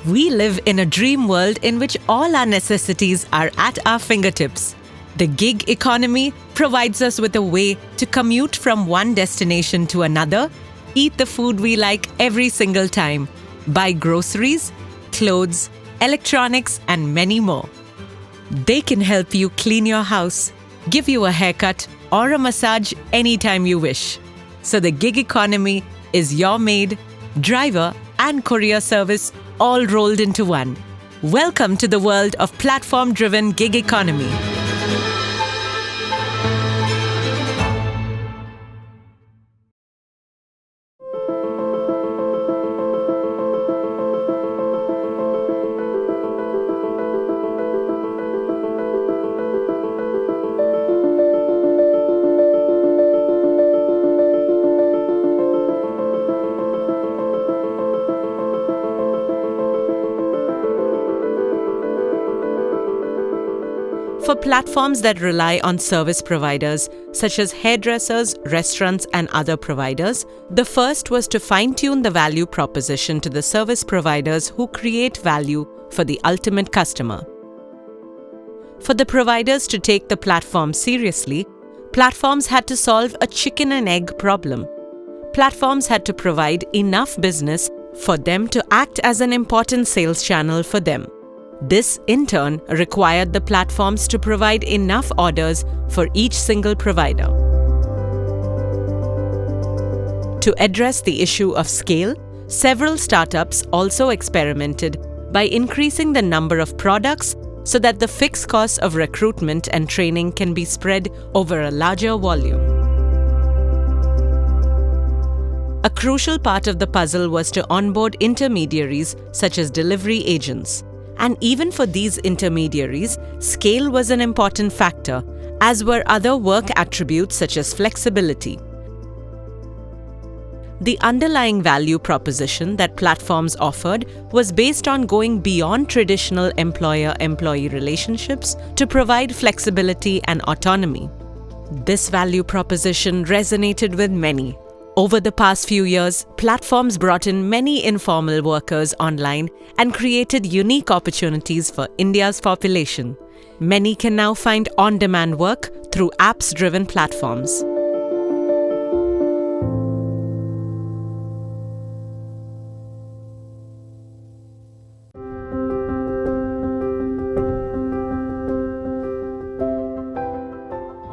We live in a dream world in which all our necessities are at our fingertips. The gig economy provides us with a way to commute from one destination to another, eat the food we like every single time, buy groceries, clothes, electronics, and many more. They can help you clean your house, give you a haircut, or a massage anytime you wish. So the gig economy is your maid, driver, and courier service all rolled into one. Welcome to the world of platform-driven gig economy. For platforms that rely on service providers, such as hairdressers, restaurants, and other providers, the first was to fine-tune the value proposition to the service providers who create value for the ultimate customer. For the providers to take the platform seriously, platforms had to solve a chicken and egg problem. Platforms had to provide enough business for them to act as an important sales channel for them. This, in turn, required the platforms to provide enough orders for each single provider. To address the issue of scale, several startups also experimented by increasing the number of products so that the fixed costs of recruitment and training can be spread over a larger volume. A crucial part of the puzzle was to onboard intermediaries such as delivery agents. And even for these intermediaries, scale was an important factor, as were other work attributes such as flexibility. The underlying value proposition that platforms offered was based on going beyond traditional employer-employee relationships to provide flexibility and autonomy. This value proposition resonated with many. Over the past few years, platforms brought in many informal workers online and created unique opportunities for India's population. Many can now find on-demand work through apps-driven platforms. –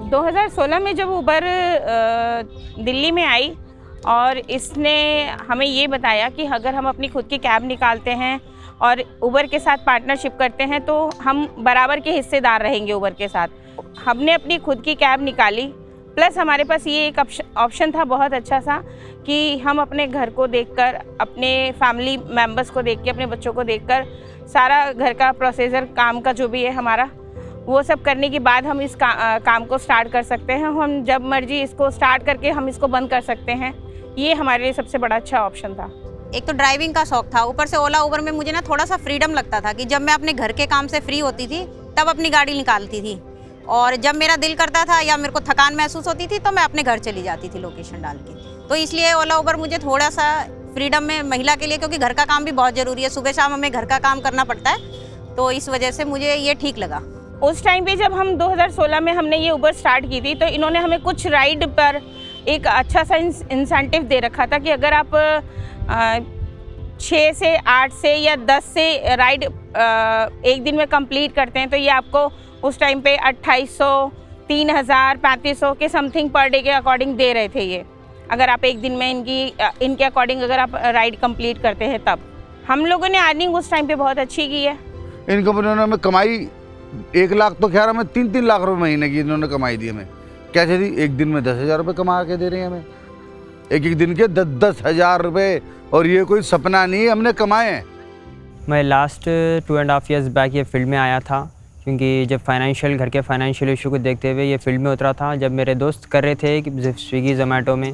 2016 में जब उबर दिल्ली में आई और इसने हमें ये बताया कि अगर हम अपनी खुद की कैब निकालते हैं और उबर के साथ पार्टनरशिप करते हैं तो हम बराबर के हिस्सेदार रहेंगे उबर के साथ। हमने अपनी खुद की कैब निकाली, प्लस हमारे पास ये एक ऑप्शन था बहुत अच्छा सा कि हम अपने घर को देखकर, अपने फैमिली मेम्बर्स को देख के, अपने बच्चों को देखकर सारा घर का प्रोसीजर काम का जो भी है हमारा, वो सब करने के बाद हम इस काम को स्टार्ट कर सकते हैं। हम जब मर्जी इसको स्टार्ट करके हम इसको बंद कर सकते हैं। ये हमारे लिए सबसे बड़ा अच्छा ऑप्शन था। एक तो ड्राइविंग का शौक था, ऊपर से ओला उबर में मुझे ना थोड़ा सा फ्रीडम लगता था कि जब मैं अपने घर के काम से फ्री होती थी तब अपनी गाड़ी निकालती थी, और जब मेरा दिल करता था या मेरे को थकान महसूस होती थी तो मैं अपने घर चली जाती थी लोकेशन डाल के। तो इसलिए ओला उबर मुझे थोड़ा सा फ्रीडम में महिला के लिए, क्योंकि घर का काम भी बहुत ज़रूरी है, सुबह शाम हमें घर का काम करना पड़ता है, तो इस वजह से मुझे ये ठीक लगा। उस टाइम पे जब हम 2016 में हमने ये उबर स्टार्ट की थी तो इन्होंने हमें कुछ राइड पर एक अच्छा सा इंसेंटिव दे रखा था कि अगर आप 6 से 8 से या 10 से राइड एक दिन में कंप्लीट करते हैं तो ये आपको उस टाइम पे 2800, 3000, 3500 के समथिंग पर डे के अकॉर्डिंग दे रहे थे ये, अगर आप एक दिन में इनके अकॉर्डिंग अगर आप राइड कंप्लीट करते हैं तब। हम लोगों ने अर्निंग उस टाइम पे बहुत अच्छी की है। इन कंपनियों ने हमें कमाई 1 लाख तो खैर हमें 3-3 लाख रुपए महीने की इन्होंने कमाई दी हमें। कैसे दी? एक दिन में 10,000 रुपये कमा के दे रहे हैं हमें, एक दिन के 10,000 रुपये, और ये कोई सपना नहीं हमने कमाए हैं। मैं लास्ट 2.5 ईयर्स बैक ये फील्ड में आया था, क्योंकि जब घर के फाइनेंशियल इशू को देखते हुए ये फील्ड में उतरा था। जब मेरे दोस्त कर रहे थे कि स्विगी जोमेटो में,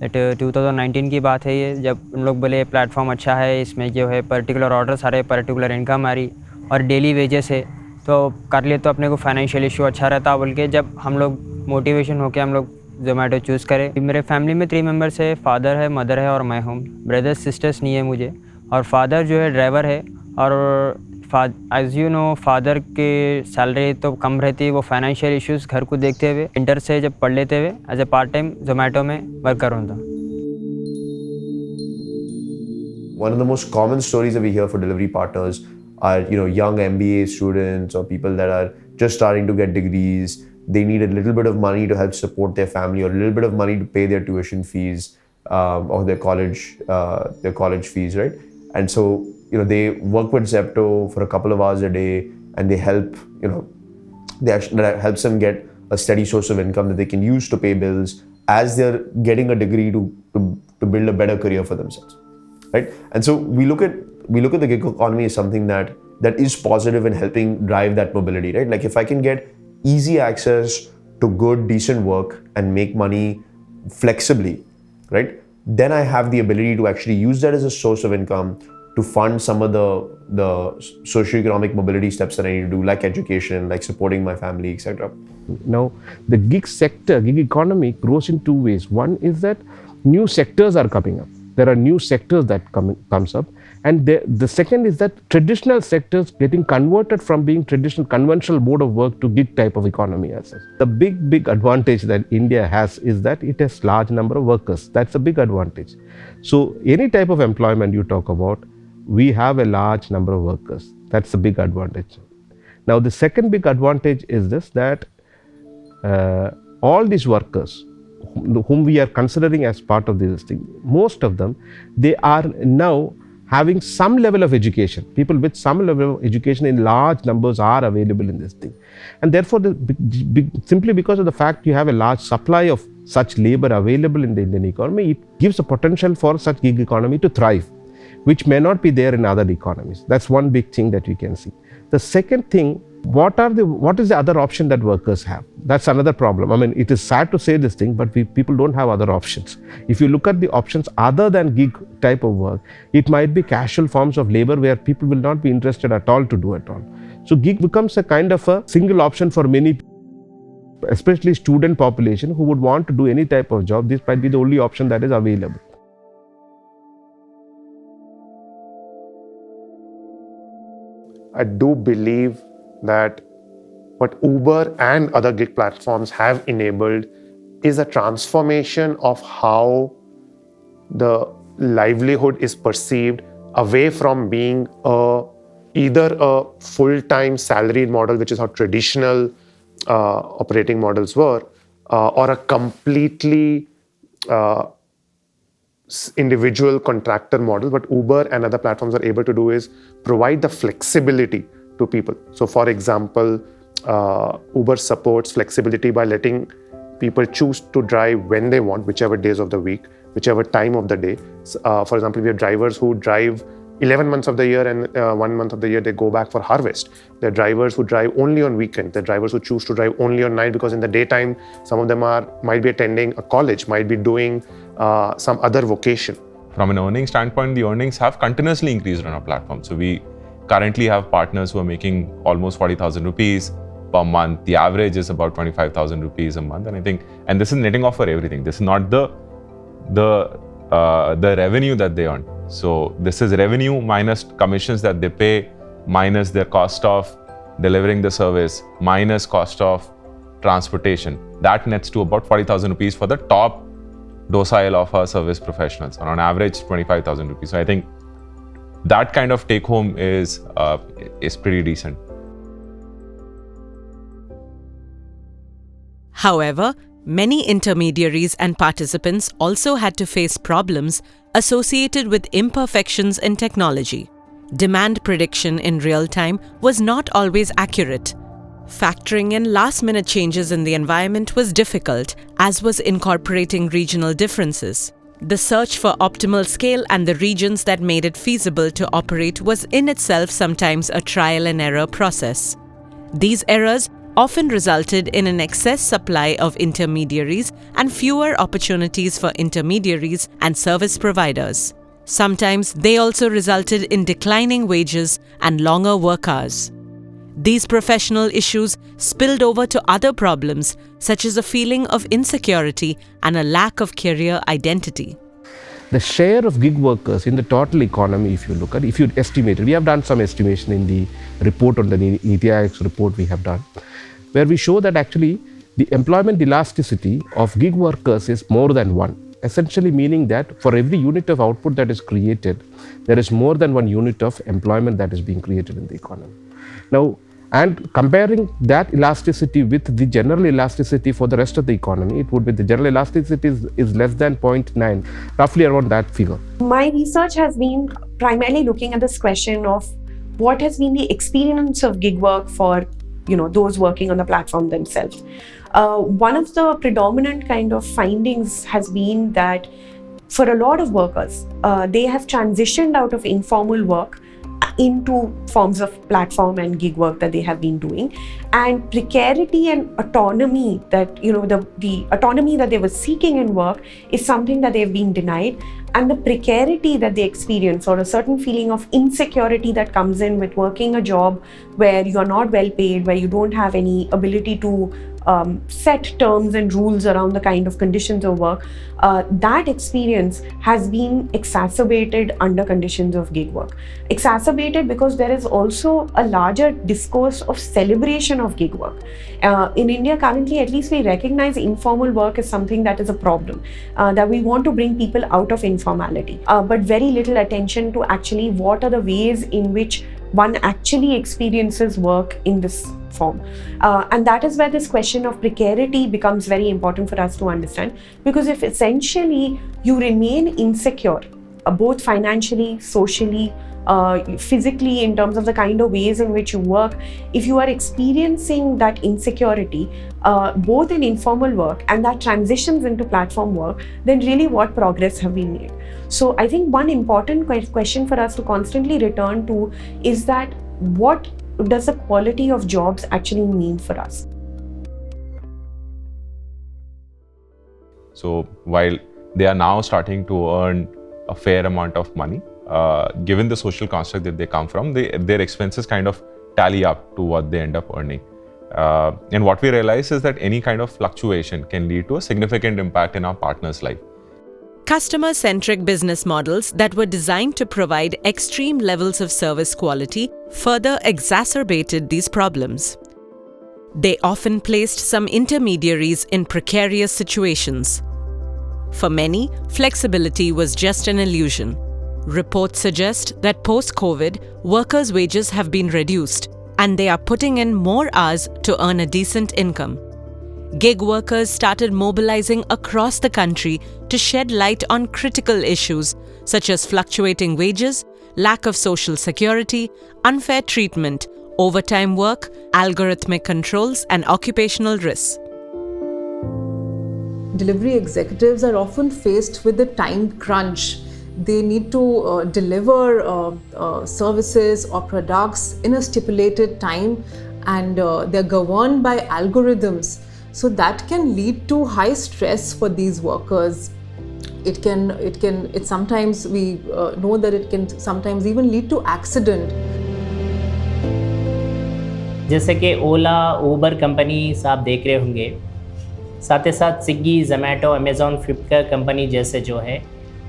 2019 की बात है ये, जब उन लोग बोले प्लेटफॉर्म अच्छा है, इसमें जो है पर्टिकुलर ऑर्डर सारे, पर्टिकुलर इनकम आ रही और डेली वेजेस है, तो कर लिए तो अपने को फाइनेंशियल इशू अच्छा रहता बोल के जब हम लोग मोटिवेशन होकर हम लोग जोमेटो चूज़ करें। मेरे फैमिली में 3 मेंबर्स है, फादर है, मदर है और मैं हूँ। ब्रदर्स सिस्टर्स नहीं है मुझे, और फादर जो है ड्राइवर है और एज यू नो फादर के सैलरी तो कम रहती है, वो फाइनेंशियल इश्यूज़ घर को देखते हुए इंटर से जब पढ़ लेते हुए as a part time Zomato में वर्क कर रहा था। One of the most common stories that we hear for delivery partners are, young MBA students or people that are just starting to get degrees. They need a little bit of money to help support their family, or a little bit of money to pay their tuition fees or their college fees, right? And so, they work with Zepto for a couple of hours a day, and they help, that helps them get a steady source of income that they can use to pay bills as they're getting a degree to build a better career for themselves. Right, and so we look at the gig economy as something that is positive in helping drive that mobility. Right, like if I can get easy access to good, decent work and make money flexibly, right, then I have the ability to actually use that as a source of income to fund some of the socioeconomic mobility steps that I need to do, like education, like supporting my family, etc. Now, the gig economy grows in two ways. One is that new sectors are coming up. There are new sectors that comes up, and the second is that traditional sectors getting converted from being traditional conventional mode of work to gig type of economy as such. The big advantage that India has is that it has large number of workers. That's a big advantage. So any type of employment you talk about, we have a large number of workers. That's a big advantage. Now the second big advantage is this, that all these workers whom we are considering as part of this thing, most of them, they are now having some level of education. People with some level of education in large numbers are available in this thing. And therefore, simply because of the fact you have a large supply of such labor available in the Indian economy, it gives a potential for such gig economy to thrive, which may not be there in other economies. That's one big thing that we can see. The second thing, what is the other option that workers have? That's another problem. I mean, it is sad to say this thing, but people don't have other options. If you look at the options other than gig type of work, it might be casual forms of labor where people will not be interested at all to do at all. So gig becomes a kind of a single option for many, especially student population who would want to do any type of job. This might be the only option that is available. I do believe that what Uber and other gig platforms have enabled is a transformation of how the livelihood is perceived, away from being either a full-time salaried model, which is how traditional operating models were, or a completely individual contractor model. What Uber and other platforms are able to do is provide the flexibility to people. So for example, Uber supports flexibility by letting people choose to drive when they want, whichever days of the week, whichever time of the day. For example, we have drivers who drive 11 months of the year, and 1 month of the year they go back for harvest. There are drivers who drive only on weekends. There are drivers who choose to drive only on night, because in the daytime, some of them might be attending a college, might be doing some other vocation. From an earning standpoint, the earnings have continuously increased on our platform. So we currently have partners who are making almost 40,000 rupees per month. The average is about 25,000 rupees a month. And I think, and this is netting off for everything. This is not the revenue that they earn. So this is revenue minus commissions that they pay, minus their cost of delivering the service, minus cost of transportation. That nets to about 40,000 rupees for the top docile of our service professionals, and on average 25,000 rupees. So I think that kind of take home is pretty decent. However, many intermediaries and participants also had to face problems associated with imperfections in technology. Demand prediction in real time was not always accurate. Factoring in last-minute changes in the environment was difficult, as was incorporating regional differences. The search for optimal scale and the regions that made it feasible to operate was in itself sometimes a trial-and-error process. These errors often resulted in an excess supply of intermediaries and fewer opportunities for intermediaries and service providers. Sometimes they also resulted in declining wages and longer work hours. These professional issues spilled over to other problems, such as a feeling of insecurity and a lack of career identity. the share of gig workers in the total economy, if you look at, if you estimate it, we have done some estimation in the report on the Niti Aayog's report we have done, where we show that actually the employment elasticity of gig workers is more than 1. Essentially meaning that for every unit of output that is created, there is more than 1 unit of employment that is being created in the economy. Now, and comparing that elasticity with the general elasticity for the rest of the economy, it would be the general elasticity is less than 0.9, roughly around that figure. My research has been primarily looking at this question of what has been the experience of gig work for those working on the platform themselves. One of the predominant kind of findings has been that for a lot of workers, they have transitioned out of informal work into forms of platform and gig work that they have been doing, and precarity and autonomy that the autonomy that they were seeking in work is something that they've been denied, and the precarity that they experience, or a certain feeling of insecurity that comes in with working a job where you're not well paid, where you don't have any ability to set terms and rules around the kind of conditions of work, that experience has been exacerbated under conditions of gig work. Exacerbated because there is also a larger discourse of celebration of gig work. In India currently, at least we recognize informal work as something that is a problem, that we want to bring people out of informality, but very little attention to actually what are the ways in which one actually experiences work in this form. And that is where this question of precarity becomes very important for us to understand, because if essentially you remain insecure, both financially, socially, physically, in terms of the kind of ways in which you work, if you are experiencing that insecurity, both in informal work and that transitions into platform work, then really what progress have we made? So I think one important question for us to constantly return to is that what does the quality of jobs actually mean for us? So while they are now starting to earn a fair amount of money, given the social construct that they come from, their expenses kind of tally up to what they end up earning. And what we realize is that any kind of fluctuation can lead to a significant impact in our partner's life. Customer-centric business models that were designed to provide extreme levels of service quality further exacerbated these problems. They often placed some intermediaries in precarious situations. For many, flexibility was just an illusion. Reports suggest that post-COVID, workers' wages have been reduced, and they are putting in more hours to earn a decent income. Gig workers started mobilizing across the country to shed light on critical issues such as fluctuating wages, lack of social security, unfair treatment, overtime work, algorithmic controls, and occupational risks. Delivery executives are often faced with the time crunch. They need to deliver services or products in a stipulated time, and they're governed by algorithms. So that can lead to high stress for these workers. It sometimes we know that it can sometimes even lead to accident. जैसे कि ओला, Uber companies आप देख रहे होंगे, साथ ही साथ Swiggy, Zomato, Amazon, Flipkart company जैसे जो है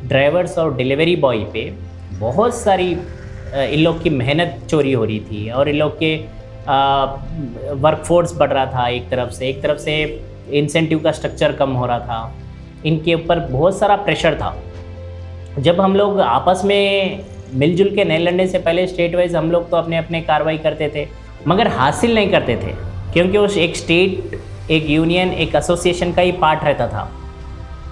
ड्राइवर्स और डिलीवरी बॉय पे बहुत सारी इन लोग की मेहनत चोरी हो रही थी, और इन लोग के वर्कफोर्स बढ़ रहा था एक तरफ से इंसेंटिव का स्ट्रक्चर कम हो रहा था, इनके ऊपर बहुत सारा प्रेशर था। जब हम लोग आपस में मिलजुल के नहीं लड़ने से पहले स्टेट वाइज हम लोग तो अपने कार्रवाई करते थे, मगर हासिल नहीं करते थे, क्योंकि उस एक स्टेट, एक यूनियन, एक एसोसिएशन का ही पार्ट रहता था।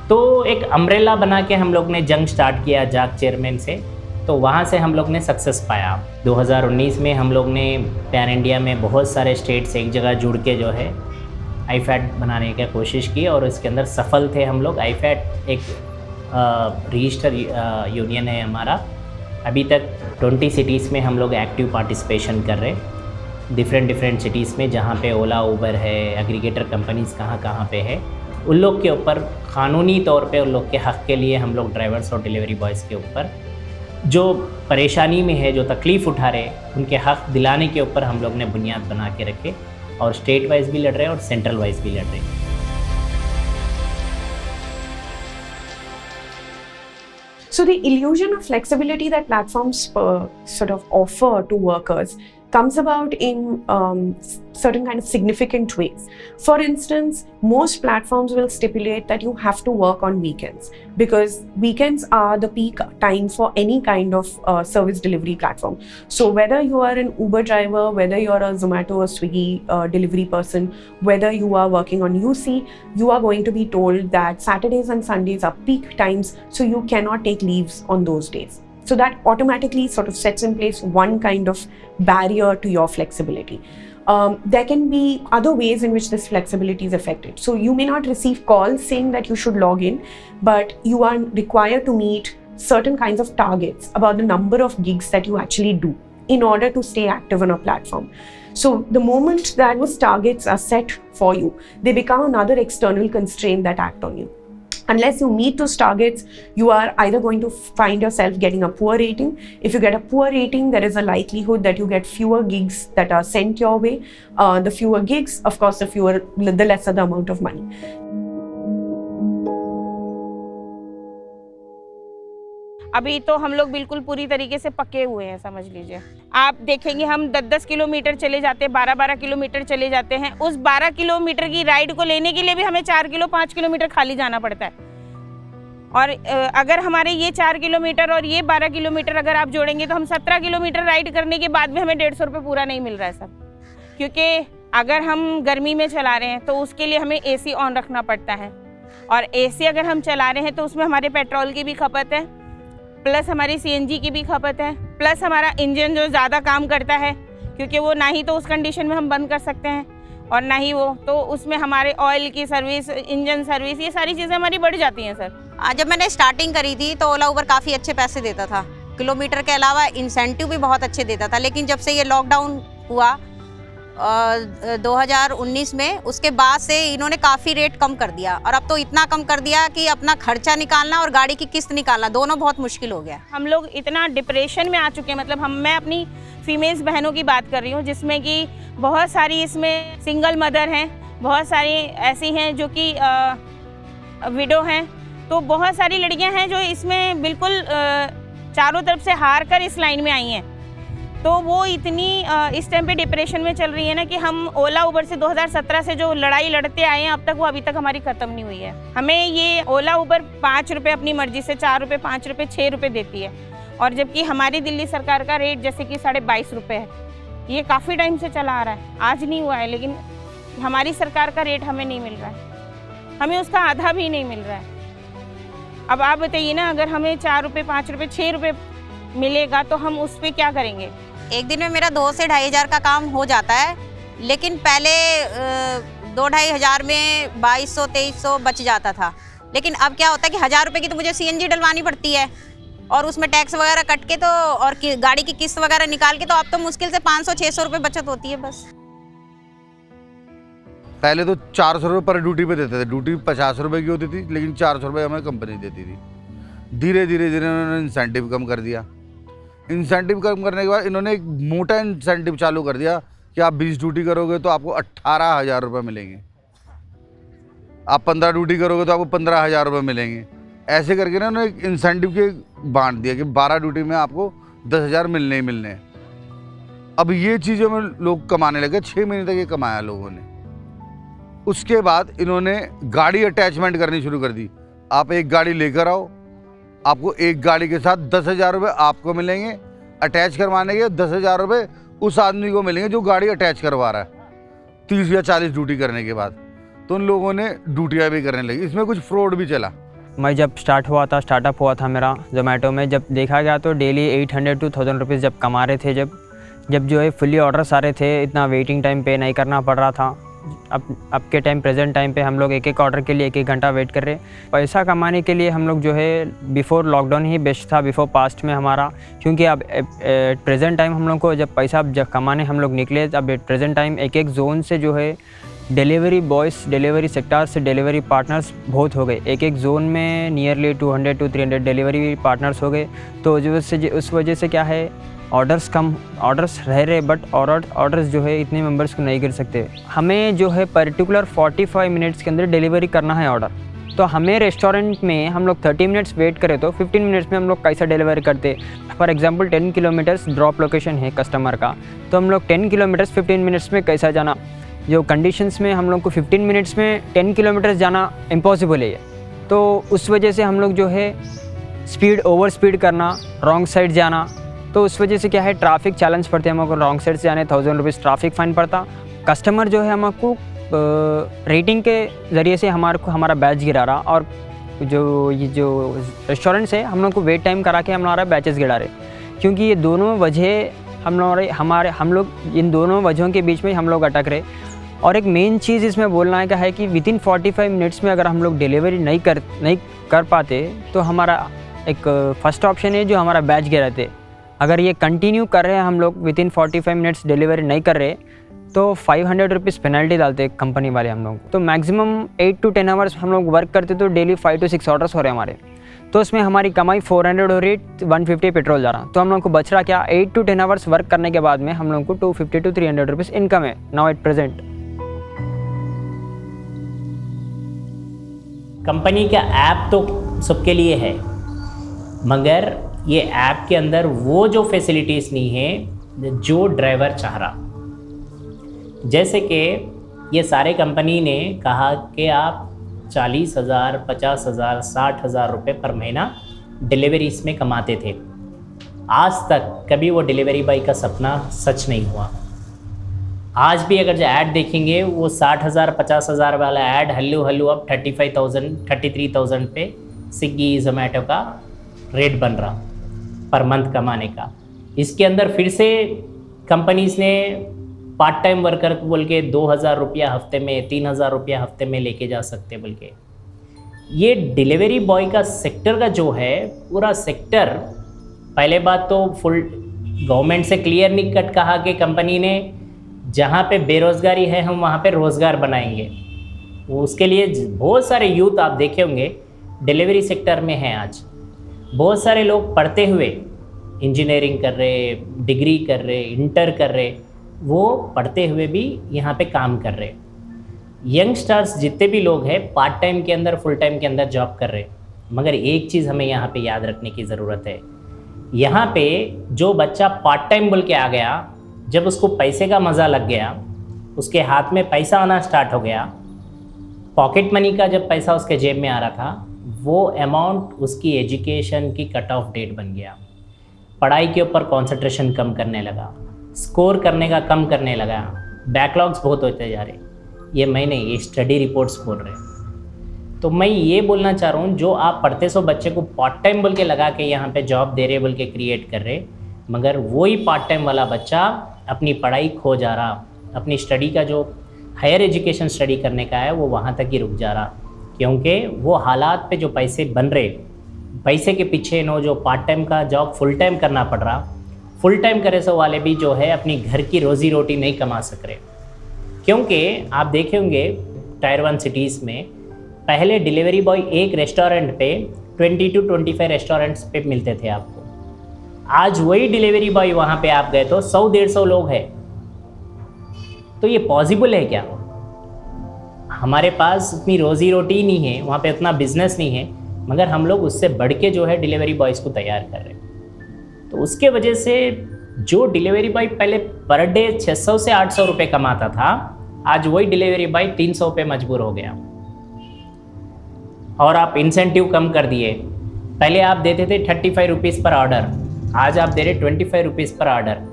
तो एक अम्ब्रेला बना के हम लोग ने जंग स्टार्ट किया जाग चेयरमैन से, तो वहाँ से हम लोग ने सक्सेस पाया। 2019 में हम लोग ने पैन इंडिया में बहुत सारे स्टेट्स एक जगह जुड़ के जो है आईफैट बनाने की कोशिश की, और इसके अंदर सफल थे हम लोग। आईफैट एक रजिस्टर यूनियन है हमारा। अभी तक 20 सिटीज़ में हम लोग एक्टिव पार्टिसिपेशन कर रहे हैं, डिफरेंट सिटीज़ में, जहाँ पे ओला, उबर है, एग्रीगेटर कंपनीज़ कहाँ पे है, उन लोग के ऊपर क़ानूनी तौर पे उन लोग के हक़ के लिए हम लोग ड्राइवर्स और डिलीवरी बॉयज़ के ऊपर जो परेशानी में है, जो तकलीफ़ उठा रहे, उनके हक़ दिलाने के ऊपर हम लोग ने बुनियाद बना के रखे, और स्टेट वाइज भी लड़ रहे हैं और सेंट्रल वाइज भी लड़ रहे हैं। So the illusion of flexibility that platforms sort of offer to workers comes about in certain kind of significant ways. For instance, most platforms will stipulate that you have to work on weekends because weekends are the peak time for any kind of service delivery platform. So whether you are an Uber driver, whether you are a Zomato or Swiggy delivery person, whether you are working on UC, you are going to be told that Saturdays and Sundays are peak times, so you cannot take leaves on those days. So that automatically sort of sets in place one kind of barrier to your flexibility. There can be other ways in which this flexibility is affected. So you may not receive calls saying that you should log in, but you are required to meet certain kinds of targets about the number of gigs that you actually do in order to stay active on a platform. So the moment that those targets are set for you, they become another external constraint that act on you. Unless you meet those targets, you are either going to find yourself getting a poor rating. If you get a poor rating, there is a likelihood that you get fewer gigs that are sent your way. The fewer gigs, of course, the lesser the amount of money. अभी तो हम लोग बिल्कुल पूरी तरीके से पके हुए हैं, समझ लीजिए। आप देखेंगे हम 10-10 किलोमीटर चले जाते हैं, 12-12 किलोमीटर चले जाते हैं। उस 12 किलोमीटर की राइड को लेने के लिए भी हमें 5 किलोमीटर खाली जाना पड़ता है। और अगर हमारे ये 4 किलोमीटर और ये 12 किलोमीटर अगर आप जोड़ेंगे तो हम 17 किलोमीटर राइड करने के बाद भी हमें 150 रुपये पूरा नहीं मिल रहा है सर। क्योंकि अगर हम गर्मी में चला रहे हैं तो उसके लिए हमें AC ऑन रखना पड़ता है, और AC अगर हम चला रहे हैं तो उसमें हमारे पेट्रोल की भी खपत है, प्लस हमारी CNG की भी खपत है, प्लस हमारा इंजन जो ज़्यादा काम करता है, क्योंकि वो ना ही तो उस कंडीशन में हम बंद कर सकते हैं और ना ही वो, तो उसमें हमारे ऑयल की सर्विस, इंजन सर्विस, ये सारी चीज़ें हमारी बढ़ जाती हैं सर। जब मैंने स्टार्टिंग करी थी तो ओला उबर काफ़ी अच्छे पैसे देता था, किलोमीटर के अलावा इंसेंटिव भी बहुत अच्छे देता था। लेकिन जब से ये लॉकडाउन हुआ 2019 में, उसके बाद से इन्होंने काफ़ी रेट कम कर दिया, और अब तो इतना कम कर दिया कि अपना खर्चा निकालना और गाड़ी की किस्त निकालना दोनों बहुत मुश्किल हो गया। हम लोग इतना डिप्रेशन में आ चुके हैं, मतलब मैं अपनी फीमेल्स बहनों की बात कर रही हूँ, जिसमें कि बहुत सारी इसमें सिंगल मदर हैं, बहुत सारी ऐसी हैं जो कि विडो हैं, तो बहुत सारी लड़कियाँ हैं जो इसमें बिल्कुल चारों तरफ से हार कर इस लाइन में आई हैं। तो वो इतनी इस टाइम पे डिप्रेशन में चल रही है ना कि हम ओला उबर से 2017 से जो लड़ाई लड़ते आए हैं, अब तक वो अभी तक हमारी ख़त्म नहीं हुई है। हमें ये ओला उबर 5 रुपये अपनी मर्जी से 4 रुपये, 5 रुपये, 6 रुपये देती है, और जबकि हमारी दिल्ली सरकार का रेट जैसे कि 22.5 रुपये है। ये काफ़ी टाइम से चला आ रहा है, आज नहीं हुआ है, लेकिन हमारी सरकार का रेट हमें नहीं मिल रहा है, हमें उसका आधा भी नहीं मिल रहा है। अब आप बताइए ना, अगर हमें 4 रुपये, 5 रुपये, 6 रुपये मिलेगा तो हम उस पर क्या करेंगे? एक दिन में मेरा 2 से 2,500 का काम हो जाता है, लेकिन पहले 2-2.5 हज़ार में 2,200-2,300 बच जाता था। लेकिन अब क्या होता है कि 1,000 रुपये की तो मुझे CNG डलवानी पड़ती है, और उसमें टैक्स वगैरह कट के तो, और गाड़ी की किस्त वगैरह निकाल के, तो अब तो मुश्किल से 500-600 रुपये बचत होती है बस। पहले तो 400 रुपये पर ड्यूटी पे देते थे, ड्यूटी 50 रुपये की होती थी, लेकिन 400 रुपये हमें कंपनी देती थी। धीरे धीरे उन्होंने इंसेंटिव कम कर दिया। इंसेंटिव कम करने के बाद इन्होंने एक मोटा इंसेंटिव चालू कर दिया कि आप 20 ड्यूटी करोगे तो आपको 18,000 रुपये मिलेंगे, आप 15 ड्यूटी करोगे तो आपको 15,000 रुपये मिलेंगे। ऐसे करके ना उन्होंने एक इंसेंटिव के बांट दिया कि 12 ड्यूटी में आपको 10,000 मिलने ही मिलने हैं। अब ये चीज़ों में लोग कमाने लगे, 6 महीने तक ये कमाया लोगों ने। उसके बाद इन्होंने गाड़ी अटैचमेंट करनी शुरू कर दी। आप एक गाड़ी लेकर आओ, आपको एक गाड़ी के साथ 10,000 रुपये आपको मिलेंगे, अटैच करवाने के 10,000 रुपये उस आदमी को मिलेंगे जो गाड़ी अटैच करवा रहा है 30 या 40 ड्यूटी करने के बाद। तो उन लोगों ने ड्यूटियाँ भी करने लगी, इसमें कुछ फ्रॉड भी चला। मैं जब स्टार्टअप हुआ था मेरा जोमेटो में, जब देखा गया तो डेली 800 to 1000 रुपीज़ जब कमा रहे थे, जब जो है फुली ऑर्डर्स आ रहे थे, इतना वेटिंग टाइम पे नहीं करना पड़ रहा था। अब के टाइम प्रेजेंट टाइम पे हम लोग एक ऑर्डर के लिए एक घंटा वेट कर रहे। पैसा कमाने के लिए हम लोग जो है बिफोर लॉकडाउन ही बेस्ट था, बिफोर पास्ट में हमारा, क्योंकि अब प्रेजेंट टाइम हम लोग को जब पैसा जब कमाने हम लोग निकले, अब प्रेजेंट टाइम एक जोन से जो है डिलीवरी बॉयज़, डिलीवरी सेक्टर से डिलीवरी पार्टनर्स बहुत हो गए। एक जोन में नियरली 200 to 300 डिलीवरी पार्टनर्स हो गए। तो जो उस वजह से क्या है, ऑर्डर्स रह रहे, बट ऑर्डर्स जो है इतने मेंबर्स को नहीं कर सकते। हमें जो है पर्टिकुलर 45 मिनट्स के अंदर डिलीवरी करना है ऑर्डर, तो हमें रेस्टोरेंट में हम लोग 30 मिनट्स वेट करें तो 15 मिनट्स में हम लोग कैसा डिलीवर करते। For example 10 kilometres drop location है कस्टमर का, तो हम लोग 10 किलोमीटर्स 15 मिनट्स में कैसा जाना। जो कंडीशंस में हम लोग को 15 मिनट्स में 10 किलोमीटर्स जाना इम्पॉसिबल है, तो उस वजह से हम लोग जो है स्पीड ओवर स्पीड करना, रॉन्ग साइड जाना, तो उस वजह से क्या है ट्रैफिक चैलेंज पड़ते हैं हमको। रॉन्ग साइड से जाने 1000 रुपीज़ ट्रैफिक फ़ाइन पड़ता। कस्टमर जो है हमको रेटिंग के ज़रिए से हमारा बैच गिरा रहा, और जो रेस्टोरेंट्स है हम लोग को वेट टाइम करा के हमारा बैचेस गिरा रहे, क्योंकि ये दोनों वजह हम लोग इन दोनों वजहों के बीच में हम लोग अटक रहे। और एक मेन चीज़ इसमें बोलना है कि विदिन 45 मिनट्स में अगर हम लोग डिलीवरी नहीं कर पाते तो हमारा एक फर्स्ट ऑप्शन है जो हमारा बैच गिराते। अगर ये कंटिन्यू कर रहे हैं हम लोग विदिन 45 मिनट्स डिलीवरी नहीं कर रहे तो 500 रुपीज़ पेनल्टी डालते कंपनी वाले हम लोग। तो मैक्सिमम 8 to 10 आवर्स हम लोग वर्क करते, तो डेली 5 to 6 ऑर्डर्स हो रहे हैं हमारे, तो उसमें हमारी कमाई 400 हो रही, 150 पेट्रोल जा रहा, तो हम लोग को बच रहा क्या 8 to 10 आवर्स वर्क करने के बाद में हम लोग को 250 to 300 रुपीज़ इनकम है नाउ एट प्रेजेंट। कंपनी का ऐप तो सबके लिए है, मगर ये ऐप के अंदर वो जो फैसिलिटीज़ नहीं है जो ड्राइवर चाह रहा। जैसे कि ये सारे कंपनी ने कहा कि आप 40,000, 50,000, 60,000 रुपये पर महीना डिलीवरीज में कमाते थे। आज तक कभी वो डिलीवरी बॉय का सपना सच नहीं हुआ। आज भी अगर जो ऐड देखेंगे वो 60,000, 50,000 वाला ऐड हल्लू अब 35,000, 33,000 पे स्विगी जोमेटो का रेट बन रहा पर मंथ कमाने का। इसके अंदर फिर से कंपनीज ने पार्ट टाइम वर्कर बोल के 2,000 रुपया हफ्ते में, 3,000 रुपया हफ्ते में लेके जा सकते बोल के। ये डिलीवरी बॉय का सेक्टर का जो है पूरा सेक्टर, पहले बात तो फुल गवर्नमेंट से क्लियर नहीं कट कहा कि कंपनी ने जहाँ पे बेरोज़गारी है हम वहाँ पे रोज़गार बनाएंगे। उसके लिए बहुत सारे यूथ आप देखे होंगे डिलीवरी सेक्टर में हैं। आज बहुत सारे लोग पढ़ते हुए इंजीनियरिंग कर रहे, डिग्री कर रहे, इंटर कर रहे, वो पढ़ते हुए भी यहाँ पे काम कर रहे। यंगस्टर्स जितने भी लोग हैं पार्ट टाइम के अंदर, फुल टाइम के अंदर जॉब कर रहे। मगर एक चीज़ हमें यहाँ पे याद रखने की ज़रूरत है, यहाँ पे जो बच्चा पार्ट टाइम बोल के आ गया, जब उसको पैसे का मज़ा लग गया, उसके हाथ में पैसा आना स्टार्ट हो गया, पॉकेट मनी का जब पैसा उसके जेब में आ रहा था, वो अमाउंट उसकी एजुकेशन की कट ऑफ डेट बन गया। पढ़ाई के ऊपर कंसंट्रेशन कम करने लगा, स्कोर करने का कम करने लगा, बैकलॉग्स बहुत होते जा रहे। ये मैं नहीं, ये स्टडी रिपोर्ट्स बोल रहे हैं। तो मैं ये बोलना चाह रहा हूँ, जो आप पढ़ते सो बच्चे को पार्ट टाइम बोल के लगा के यहाँ पे जॉब दे रहे बोल के क्रिएट कर रहे, मगर वही पार्ट टाइम वाला बच्चा अपनी पढ़ाई खो जा रहा, अपनी स्टडी का जो हायर एजुकेशन स्टडी करने का है वो वहाँ तक ही रुक जा रहा, क्योंकि वो हालात पे जो पैसे बन रहे, पैसे के पीछे नो जो पार्ट टाइम का जॉब फुल टाइम करना पड़ रहा, फुल टाइम करे सो वाले भी जो है अपनी घर की रोज़ी रोटी नहीं कमा सक रहे। क्योंकि आप देखे होंगे टायर 1 सिटीज़ में पहले डिलीवरी बॉय एक रेस्टोरेंट पे 20 to 25 रेस्टोरेंट्स पे मिलते थे आपको। आज वही डिलीवरी बॉय वहाँ पे आप गए तो 100-150 लोग हैं। तो ये पॉसिबल है क्या? हमारे पास उतनी रोज़ी रोटी नहीं है, वहाँ पे उतना बिजनेस नहीं है, मगर हम लोग उससे बढ़ के जो है डिलीवरी बॉयज़ को तैयार कर रहे हैं। तो उसके वजह से जो डिलीवरी बॉय पहले पर डे 600 से 800 रुपये कमाता था, आज वही डिलीवरी बॉय 300 पे मजबूर हो गया। और आप इंसेंटिव कम कर दिए। पहले आप देते थे 35 रुपीज़ पर ऑर्डर, आज आप दे रहे 25 रुपीज़ पर order.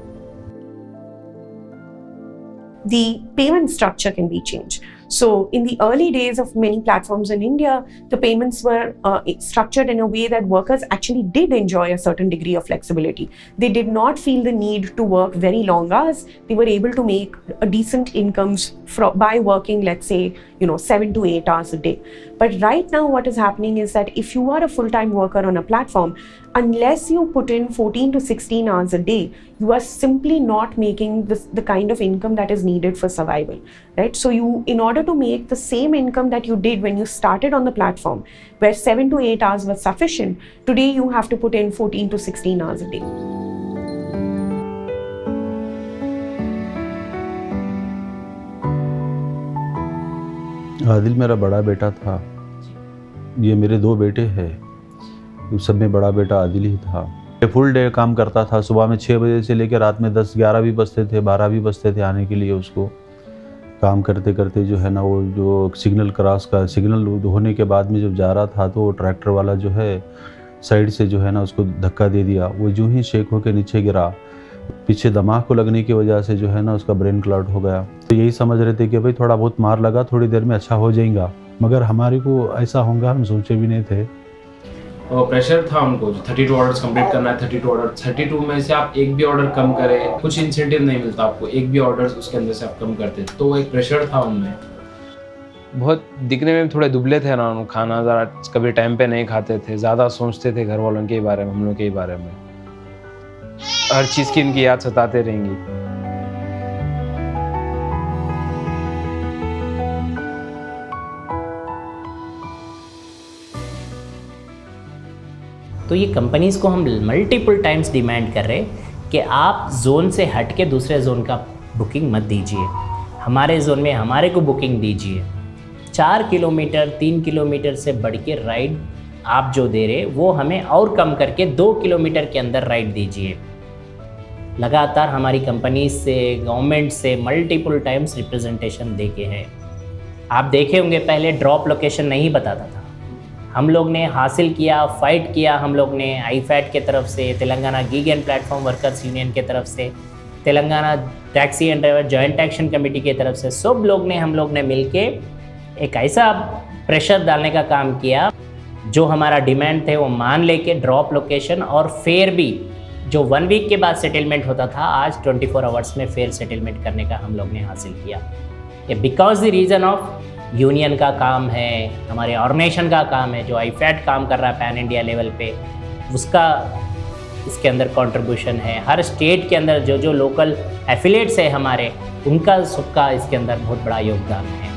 The payment structure can be changed. So in the early days of many platforms in India, the payments were structured in a way that workers actually did enjoy a certain degree of flexibility. They did not feel the need to work very long hours. They were able to make a decent incomes by working, let's say, 7 to 8 hours a day. But right now what is happening is that if you are a full-time worker on a platform, unless you put in 14 to 16 hours a day, you are simply not making the kind of income that is needed for survival, right? So you, in order to make the same income that you did when you started on the platform, where 7 to 8 hours was sufficient, today you have to put in 14 to 16 hours a day. Adil मेरा बड़ा बेटा था, ये मेरे 2 बेटे हैं, सब में बड़ा बेटा आदिल ही था। फुल डे काम करता था, सुबह में 6 बजे से लेकर रात में 10-11 भी बजते थे, 12 भी बजते थे आने के लिए उसको। काम करते करते जो है ना, वो जो सिग्नल होने के बाद में जब जा रहा था तो वो ट्रैक्टर वाला जो है साइड से जो है ना उसको धक्का दे दिया। वो जो ही शेक होकर नीचे गिरा, पीछे दिमाग को लगने की वजह से जो है ना उसका ब्रेन क्लॉट हो गया। तो यही समझ रहे थे कि भाई थोड़ा बहुत मार लगा, थोड़ी देर में अच्छा हो जाएगा, मगर हमारे को ऐसा होगा हम सोचे भी नहीं थे। और प्रेशर था उनको, 32 ऑर्डर्स कंप्लीट करना है, 32 में से आप एक भी ऑर्डर कम करें, कुछ इंसेंटिव नहीं मिलता आपको, एक भी ऑर्डर उसके अंदर से आप कम करते, तो एक प्रेशर था उनमें। बहुत दिखने में थोड़े दुबले थे ना, खाना ज़रा कभी टाइम पे नहीं खाते थे, ज़्यादा सोचते थे घर वालों के बारे में, हम लोग के बारे में, हर चीज़ की इनकी याद सताते रहेंगी। तो ये कंपनीज़ को हम मल्टीपल टाइम्स डिमांड कर रहे कि आप जोन से हट के दूसरे जोन का बुकिंग मत दीजिए, हमारे जोन में हमारे को बुकिंग दीजिए। 4 किलोमीटर 3 किलोमीटर से बढ़ के राइड आप जो दे रहे वो हमें और कम करके 2 किलोमीटर के अंदर राइड दीजिए। लगातार हमारी कंपनी से, गवर्नमेंट से मल्टीपल टाइम्स रिप्रेजेंटेशन दे के हैं। आप देखे होंगे पहले ड्रॉप लोकेशन नहीं बताता था, हम लोग ने हासिल किया, फाइट किया, हम लोग ने आईफैट के तरफ से, Telangana gig and platform workers union के तरफ से, Telangana taxi and driver joint action committee की तरफ से, सब लोग ने, हम लोग ने मिलके एक ऐसा प्रेशर डालने का काम किया जो हमारा डिमांड थे वो मान लेके ड्रॉप लोकेशन और फेयर भी जो 1 वीक के बाद सेटलमेंट होता था, आज 24 आवर्स में फेयर सेटलमेंट करने का हम लोग ने हासिल किया। ये because the reason of union का काम है, हमारे ऑर्गेनाइजेशन का काम है, जो आईफैट काम कर रहा है पैन इंडिया लेवल पे, उसका इसके अंदर कंट्रीब्यूशन है। हर स्टेट के अंदर जो जो लोकल एफिलिएट्स है हमारे, उनका सबका इसके अंदर बहुत बड़ा योगदान है।